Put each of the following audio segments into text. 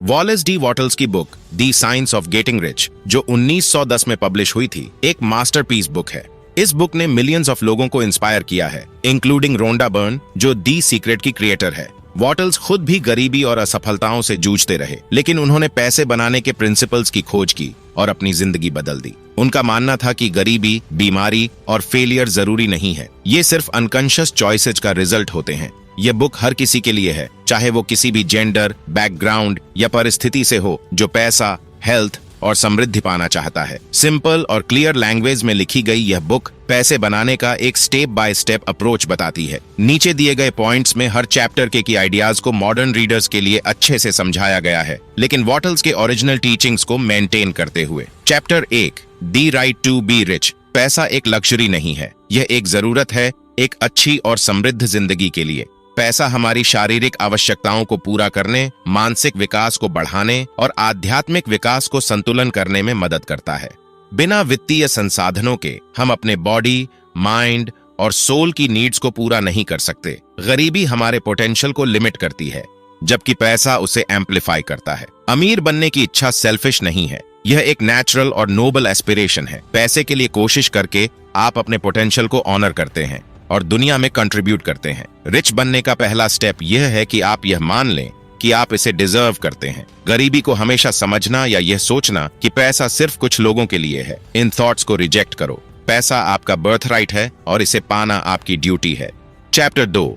Wallace D वॉटल्स की book the science of getting rich, जो 1910 में पब्लिश हुई थी, एक मास्टरपीस बुक है। इस बुक ने मिलियंस ऑफ लोगों को इंस्पायर किया है, इंक्लूडिंग रोंडा बर्न, जो दी सीक्रेट की क्रिएटर है। वॉटल्स खुद भी गरीबी और असफलताओं से जूझते रहे, लेकिन उन्होंने पैसे बनाने के प्रिंसिपल्स की खोज की और अपनी जिंदगी बदल दी। उनका मानना था कि गरीबी, बीमारी और फेलियर जरूरी नहीं है, ये सिर्फ अनकॉन्शियस चॉइसेज का रिजल्ट होते हैं। यह बुक हर किसी के लिए है, चाहे वो किसी भी जेंडर, बैकग्राउंड या परिस्थिति से हो, जो पैसा, हेल्थ और समृद्धि पाना चाहता है। सिंपल और क्लियर लैंग्वेज में लिखी गई यह बुक पैसे बनाने का एक स्टेप बाय स्टेप अप्रोच बताती है। नीचे दिए गए पॉइंट्स में हर चैप्टर के की आइडियाज को मॉडर्न रीडर्स के लिए अच्छे से समझाया गया है, लेकिन वॉटल्स के ओरिजिनल टीचिंग्स को मेंटेन करते हुए। Chapter 1, the right to be rich. पैसा एक लग्जरी नहीं है, यह एक जरूरत है एक अच्छी और समृद्ध जिंदगी के लिए। पैसा हमारी शारीरिक आवश्यकताओं को पूरा करने, मानसिक विकास को बढ़ाने और आध्यात्मिक विकास को संतुलन करने में मदद करता है। बिना वित्तीय संसाधनों के हम अपने बॉडी, माइंड और सोल की नीड्स को पूरा नहीं कर सकते। गरीबी हमारे पोटेंशियल को लिमिट करती है, जबकि पैसा उसे एम्पलीफाई करता है। अमीर बनने की इच्छा सेल्फिश नहीं है, यह एक नेचुरल और नोबल एस्पिरेशन है। पैसे के लिए कोशिश करके आप अपने पोटेंशियल को ऑनर करते हैं और दुनिया में कंट्रीब्यूट करते हैं। रिच बनने का पहला स्टेप यह है कि आप यह मान लें कि आप इसे डिजर्व करते हैं। गरीबी को हमेशा समझना या यह सोचना कि पैसा सिर्फ कुछ लोगों के लिए है, इन थॉट्स को रिजेक्ट करो। पैसा आपका बर्थ राइट है और इसे पाना आपकी ड्यूटी है। Chapter 2,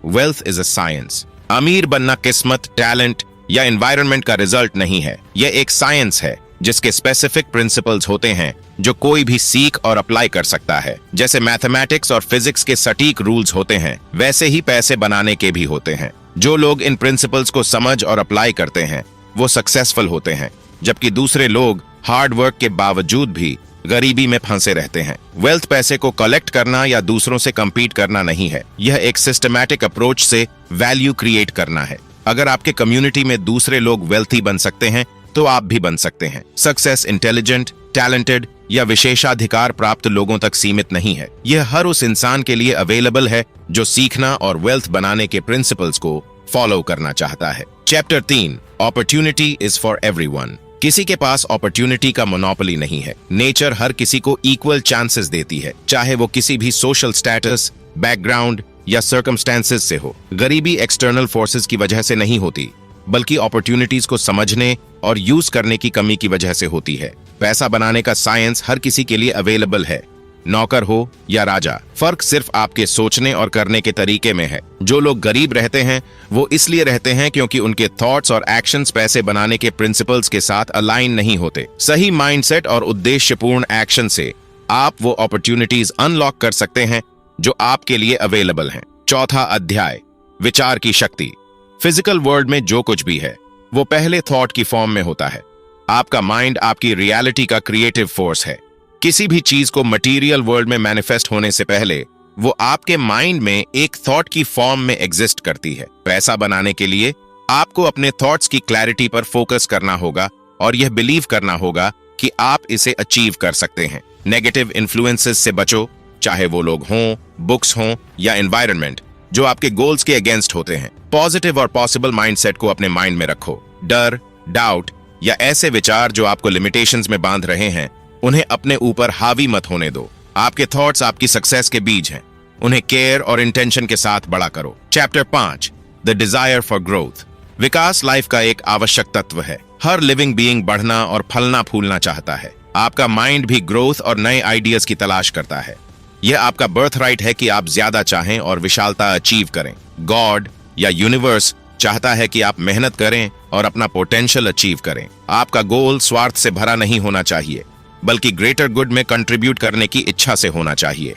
wealth is a science. अमीर बनना किस्मत, टैलेंट या एनवायरनमेंट का रिजल्ट नहीं है, यह एक साइंस है जिसके स्पेसिफिक प्रिंसिपल्स होते हैं जो कोई भी सीख और अप्लाई कर सकता है। जैसे मैथमेटिक्स और फिजिक्स के सटीक रूल्स होते हैं, वैसे ही पैसे बनाने के भी होते हैं। जो लोग इन प्रिंसिपल्स को समझ और अप्लाई करते हैं वो सक्सेसफुल होते हैं, जबकि दूसरे लोग हार्ड वर्क के बावजूद भी गरीबी में फंसे रहते हैं। वेल्थ पैसे को कलेक्ट करना या दूसरों से कम्पीट करना नहीं है, यह एक सिस्टमैटिक अप्रोच से वैल्यू क्रिएट करना है। अगर आपके कम्युनिटी में दूसरे लोग वेल्थी बन सकते हैं तो आप भी बन सकते हैं। सक्सेस इंटेलिजेंट, टैलेंटेड या विशेषाधिकार प्राप्त लोगों तक सीमित नहीं है, यह हर उस इंसान के लिए अवेलेबल है जो सीखना और वेल्थ बनाने के प्रिंसिपल्स को फॉलो करना चाहता है। Chapter 3, opportunity is for everyone. किसी के पास अपॉर्चुनिटी का मोनोपोली नहीं है। नेचर हर किसी को इक्वल चांसेस देती है, चाहे वो किसी भी सोशल स्टेटस, बैकग्राउंड या सर्कमस्टेंसेस से हो। गरीबी एक्सटर्नल फोर्सेस की वजह से नहीं होती, बल्कि अपॉर्चुनिटीज को समझने और यूज करने की कमी की वजह से होती है। पैसा बनाने का साइंस हर किसी के लिए अवेलेबल है, नौकर हो या राजा। फर्क सिर्फ आपके सोचने और करने के तरीके में है। जो लोग गरीब रहते हैं वो इसलिए रहते हैं क्योंकि उनके थॉट्स और एक्शंस पैसे बनाने के प्रिंसिपल्स के साथ अलाइन नहीं होते। सही माइंडसेट और उद्देश्यपूर्ण एक्शन से आप वो अपॉर्चुनिटीज अनलॉक कर सकते हैं जो आपके लिए अवेलेबल हैं। चौथा अध्याय, विचार की शक्ति। फिजिकल वर्ल्ड में जो कुछ भी है वो पहले थॉट की फॉर्म में होता है। आपका माइंड आपकी रियलिटी का क्रिएटिव फोर्स है। किसी भी चीज को मटेरियल वर्ल्ड में मैनिफेस्ट होने से पहले वो आपके माइंड में एक थॉट की फॉर्म में एग्जिस्ट करती है। पैसा बनाने के लिए आपको अपने थॉट्स की क्लैरिटी पर फोकस करना होगा और यह बिलीव करना होगा कि आप इसे अचीव कर सकते हैं। नेगेटिव इन्फ्लुएंसेस से बचो, चाहे वो लोग हों, बुक्स हों या एनवायरनमेंट जो आपके गोल्स के अगेंस्ट होते हैं। पॉजिटिव और पॉसिबल माइंडसेट को अपने माइंड में रखो। डर, डाउट या ऐसे विचार जो आपको लिमिटेशंस में बांध रहे हैं, उन्हें अपने ऊपर हावी मत होने दो। आपके थॉट्स आपकी सक्सेस के बीज हैं, उन्हें केयर और इंटेंशन के साथ बड़ा करो। Chapter 5, the desire for growth. Vikas life का एक आवश्यक तत्व है। हर लिविंग बीइंग बढ़ना और फलना फूलना चाहता है। आपका माइंड भी ग्रोथ और नए आइडियाज की तलाश करता है। यह आपका बर्थ राइट है कि आप ज्यादा चाहें और विशालता अचीव करें। गॉड या यूनिवर्स चाहता है कि आप मेहनत करें और अपना पोटेंशियल अचीव करें। आपका गोल स्वार्थ से भरा नहीं होना चाहिए, बल्कि ग्रेटर गुड में कंट्रीब्यूट करने की इच्छा से होना चाहिए।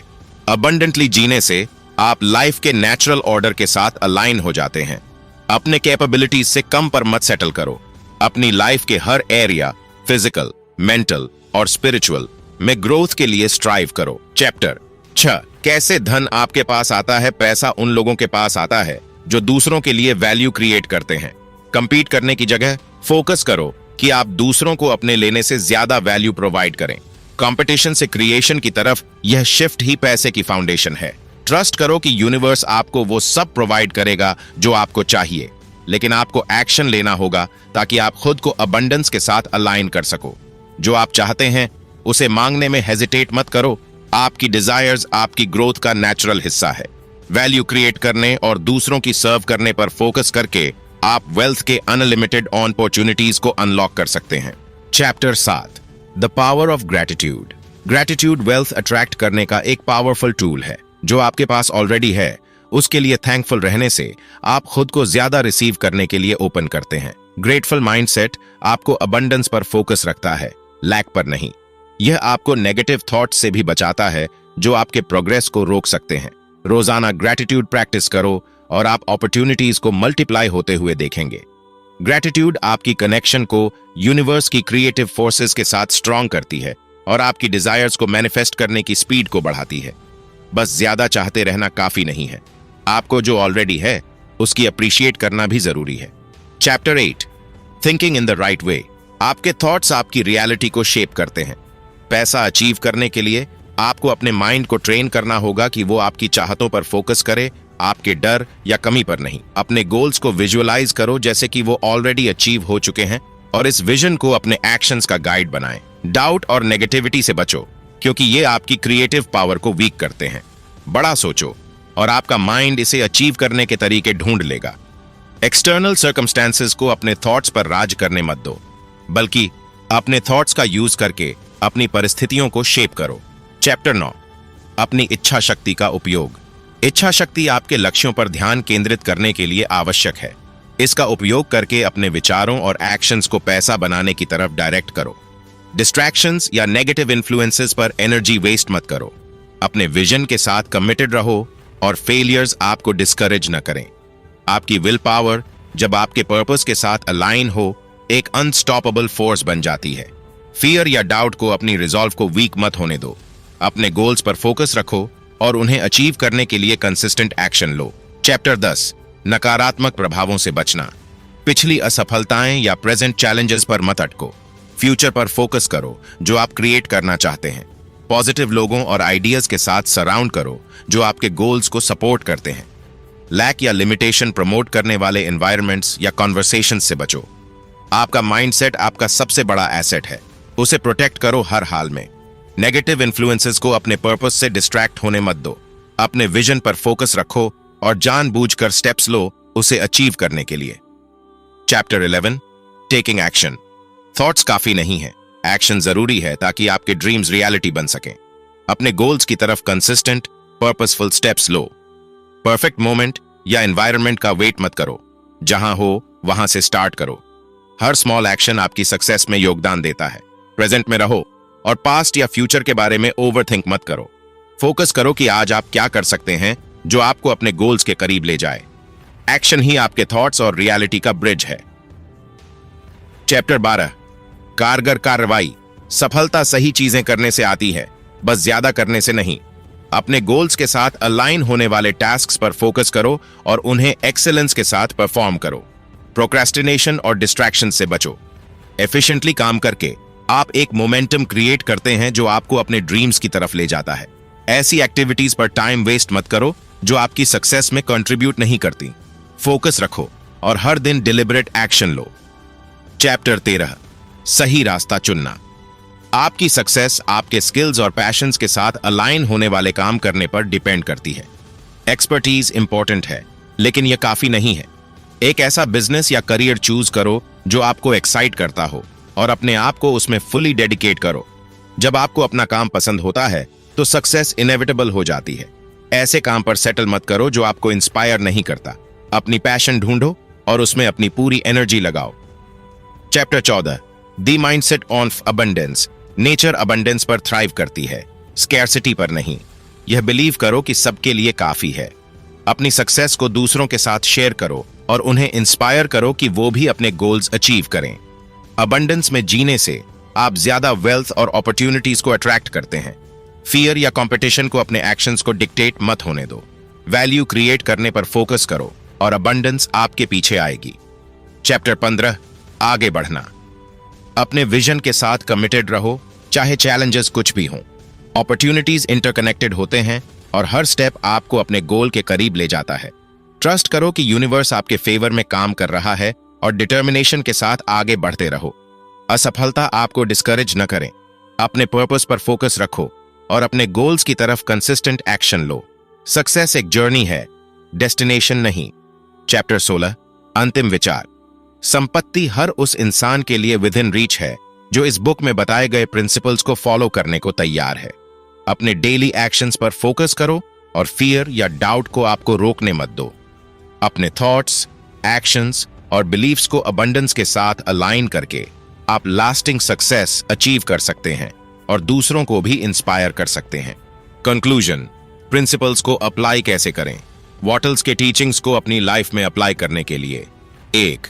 अबंडेंटली जीने से आप लाइफ के नेचुरल ऑर्डर के साथ अलाइन हो जाते हैं। अपने कैपेबिलिटीज से कम पर मत सेटल करो। अपनी लाइफ के हर एरिया, फिजिकल, मेंटल और स्पिरिचुअल में ग्रोथ के लिए स्ट्राइव करो। चैप्टर 6, कैसे धन आपके पास आता है। पैसा उन लोगों के पास आता है जो दूसरों के लिए वैल्यू क्रिएट करते हैं। कंपीट करने की जगह फोकस करो कि आप दूसरों को अपने लेने से ज्यादा वैल्यू प्रोवाइड करें। कंपटीशन से क्रिएशन की तरफ यह शिफ्ट ही पैसे की फाउंडेशन है। ट्रस्ट करो कि यूनिवर्स आपको वो सब प्रोवाइड करेगा जो आपको चाहिए। लेकिन आपको एक्शन लेना होगा ताकि आप खुद को अबंडेंस के साथ अलाइन कर सको। जो आप चाहते हैं उसे मांगने में हेजिटेट मत करो। आपकी डिजायर्स आपकी ग्रोथ का नेचुरल हिस्सा है। वैल्यू क्रिएट करने और दूसरों की सर्व करने पर फोकस करके आप वेल्थ के अनलिमिटेड अपॉर्चुनिटीज को अनलॉक कर सकते हैं। Chapter 7, the power of gratitude. Gratitude wealth attract करने का एक पावरफुल टूल है। जो आपके पास ऑलरेडी है उसके लिए थैंकफुल रहने से आप खुद को ज्यादा रिसीव करने के लिए ओपन करते हैं। ग्रेटफुल माइंडसेट आपको अबंडेंस पर फोकस रखता है, लैक पर नहीं। यह आपको नेगेटिव थॉट्स से भी बचाता है जो आपके प्रोग्रेस को रोक सकते हैं। रोजाना ग्रेटिट्यूड प्रैक्टिस करो और आप अपॉर्चुनिटीज को मल्टीप्लाई होते हुए देखेंगे। ग्रेटिट्यूड आपकी कनेक्शन को यूनिवर्स की क्रिएटिव फोर्सेस के साथ स्ट्रॉन्ग करती है और आपकी डिजायर्स को मैनिफेस्ट करने की स्पीड को बढ़ाती है। बस ज्यादा चाहते रहना काफी नहीं है। आपको जो ऑलरेडी है उसकी अप्रिशिएट करना भी जरूरी है। Chapter 8, thinking in the right way. आपके थॉट्स आपकी रियलिटी को शेप करते हैं। पैसा अचीव करने के लिए आपको अपने माइंड को ट्रेन करना होगा कि वो आपकी चाहतों पर फोकस करे, आपके डर या कमी पर नहीं। अपने गोल्स को विजुअलाइज करो जैसे कि वो ऑलरेडी अचीव हो चुके हैं और इस विजन को अपने एक्शंस का गाइड बनाएं। डाउट और नेगेटिविटी से बचो क्योंकि ये आपकी क्रिएटिव पावर को वीक करते हैं। बड़ा सोचो और आपका माइंड इसे अचीव करने के तरीके ढूंढ लेगा। एक्सटर्नल सर्कमस्टेंसेस को अपने थॉट्स पर राज करने मत दो, बल्कि अपने थॉट्स का यूज करके अपनी परिस्थितियों को शेप करो। चैप्टर 9, अपनी इच्छा शक्ति का उपयोग। इच्छा शक्ति आपके लक्ष्यों पर ध्यान केंद्रित करने के लिए आवश्यक है। इसका उपयोग करके अपने विचारों और एक्शंस को पैसा बनाने की तरफ डायरेक्ट करो। डिस्ट्रैक्शंस या नेगेटिव इन्फ्लुएंसेस पर एनर्जी वेस्ट मत करो। अपने विजन के साथ कमिटेड रहो और फेलियर्स आपको डिस्करेज न करें। आपकी विल पावर जब आपके पर्पस के साथ अलाइन हो एक अनस्टॉपेबल फोर्स बन जाती है। फियर या डाउट को अपनी रिजॉल्व को वीक मत होने दो। अपने गोल्स पर फोकस रखो और उन्हें अचीव करने के लिए कंसिस्टेंट एक्शन लो। चैप्टर 10, नकारात्मक प्रभावों से बचना। पिछली असफलताएं या प्रेजेंट चैलेंजेस पर मत अटको। फ्यूचर पर फोकस करो जो आप क्रिएट करना चाहते हैं। पॉजिटिव लोगों और आइडियाज के साथ सराउंड करो जो आपके गोल्स को सपोर्ट करते हैं। लैक या लिमिटेशन प्रमोट करने वाले एनवायरनमेंट्स या कॉन्वर्सेशंस से बचो। आपका माइंडसेट आपका सबसे बड़ा एसेट है, उसे प्रोटेक्ट करो हर हाल में। नेगेटिव इन्फ्लुएंसेस को अपने पर्पस से डिस्ट्रैक्ट होने मत दो। अपने विजन पर फोकस रखो और जानबूझकर स्टेप्स लो उसे अचीव करने के लिए। Chapter 11, taking action. थॉट्स काफी नहीं है, एक्शन जरूरी है ताकि आपके ड्रीम्स रियलिटी बन सकें। अपने गोल्स की तरफ कंसिस्टेंट पर्पसफुल स्टेप्स लो। परफेक्ट मोमेंट या एनवायरनमेंट का वेट मत करो, जहां हो वहां से स्टार्ट करो। हर स्मॉल एक्शन आपकी सक्सेस में योगदान देता है। प्रेजेंट में रहो और पास्ट या फ्यूचर के बारे में ओवरथिंक मत करो। फोकस करो कि आज आप क्या कर सकते हैं जो आपको अपने गोल्स के करीब ले जाए। एक्शन ही आपके थॉट्स और रियलिटी का ब्रिज है। चैप्टर 12, कारगर कार्रवाई। सफलता सही चीजें करने से आती है, बस ज्यादा करने से नहीं। अपने गोल्स के साथ अलाइन होने वाले टास्क्स पर फोकस करो और उन्हें एक्सेलेंस के साथ परफॉर्म करो। प्रोक्रेस्टिनेशन और डिस्ट्रैक्शन से बचो। एफिशिएंटली काम करके आप एक मोमेंटम क्रिएट करते हैं जो आपको अपने ड्रीम्स की तरफ ले जाता है। ऐसी एक्टिविटीज पर टाइम वेस्ट मत करो जो आपकी सक्सेस में कंट्रीब्यूट नहीं करती। फोकस रखो और हर दिन डिलिबरेट एक्शन लो। चैप्टर 13, सही रास्ता चुनना। आपकी सक्सेस आपके स्किल्स और पैशंस के साथ अलाइन होने वाले काम करने पर डिपेंड करती है। एक्सपर्टीज इंपॉर्टेंट है, लेकिन यह काफी नहीं है। एक ऐसा बिजनेस या करियर चूज करो जो आपको एक्साइट करता हो और अपने आप को उसमें फुली डेडिकेट करो। जब आपको अपना काम पसंद होता है तो सक्सेस इनएविटेबल हो जाती है। ऐसे काम पर सेटल मत करो जो आपको इंस्पायर नहीं करता। अपनी पैशन ढूंढो और उसमें अपनी पूरी एनर्जी लगाओ। Chapter 14, the mindset of abundance. Nature abundance पर थ्राइव करती है, स्कैर्सिटी पर नहीं। यह बिलीव करो कि सबके लिए काफी है। अपनी सक्सेस को दूसरों के साथ शेयर करो और उन्हें इंस्पायर करो कि वो भी अपने गोल्स अचीव करें। अबंडेंस में जीने से आप ज्यादा वेल्थ और अपॉर्चुनिटीज को अट्रैक्ट करते हैं। फियर या कंपटीशन को अपने एक्शंस को डिक्टेट मत होने दो। वैल्यू क्रिएट करने पर फोकस करो और अबंडेंस आपके पीछे आएगी। चैप्टर 15, आगे बढ़ना। अपने विजन के साथ कमिटेड रहो, चाहे चैलेंजेस कुछ भी हों। अपॉर्चुनिटीज इंटरकनेक्टेड होते हैं और हर स्टेप आपको अपने गोल के करीब ले जाता है। ट्रस्ट करो कि यूनिवर्स आपके फेवर में काम कर रहा है और डिटर्मिनेशन के साथ आगे बढ़ते रहो। असफलता आपको डिस्करेज न करें। अपने पर्पस पर फोकस रखो और अपने गोल्स की तरफ कंसिस्टेंट एक्शन लो। सक्सेस एक जर्नी है, डेस्टिनेशन नहीं। चैप्टर 16, अंतिम विचार। संपत्ति हर उस इंसान के लिए विद इन रीच है जो इस बुक में बताए गए प्रिंसिपल्स को फॉलो करने को तैयार है। अपने डेली एक्शंस पर फोकस करो और फियर या डाउट को आपको रोकने मत दो। अपने थॉट्स, एक्शंस और बिलीफ्स को अबंडेंस के साथ अलाइन करके आप लास्टिंग सक्सेस अचीव कर सकते हैं और दूसरों को भी इंस्पायर कर सकते हैं। कंक्लूजन, प्रिंसिपल्स को अप्लाई कैसे करें? वॉटल्स के टीचिंग्स को अपनी लाइफ में अप्लाई करने के लिए 1.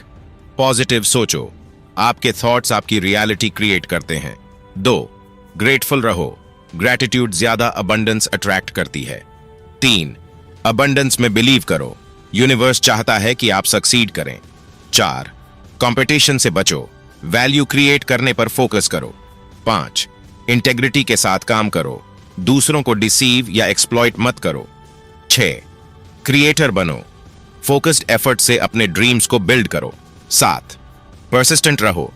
पॉजिटिव सोचो, आपके थॉट्स आपकी रियलिटी क्रिएट करते हैं। 2. ग्रेटफुल रहो, ग्रैटिट्यूड ज्यादा अबंडेंस अट्रैक्ट करती है। 3. अबंडेंस में बिलीव करो, यूनिवर्स चाहता है कि आप सक्सीड करें। 4. कंपटीशन से बचो, वैल्यू क्रिएट करने पर फोकस करो। 5. इंटेग्रिटी के साथ काम करो, दूसरों को डिसीव या एक्सप्लॉइट मत करो। 6. क्रिएटर बनो, फोकस्ड एफर्ट से अपने ड्रीम्स को बिल्ड करो। 7. परसिस्टेंट रहो,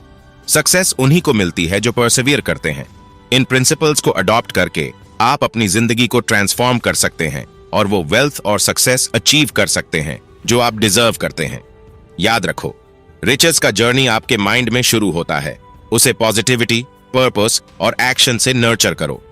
सक्सेस उन्हीं को मिलती है जो परसिवियर करते हैं। इन प्रिंसिपल्स को अडॉप्ट करके आप अपनी जिंदगी को ट्रांसफॉर्म कर सकते हैं और वो वेल्थ और सक्सेस अचीव कर सकते हैं जो आप डिजर्व करते हैं। याद रखो, रिचेस का जर्नी आपके माइंड में शुरू होता है। उसे पॉजिटिविटी, पर्पस और एक्शन से नर्चर करो।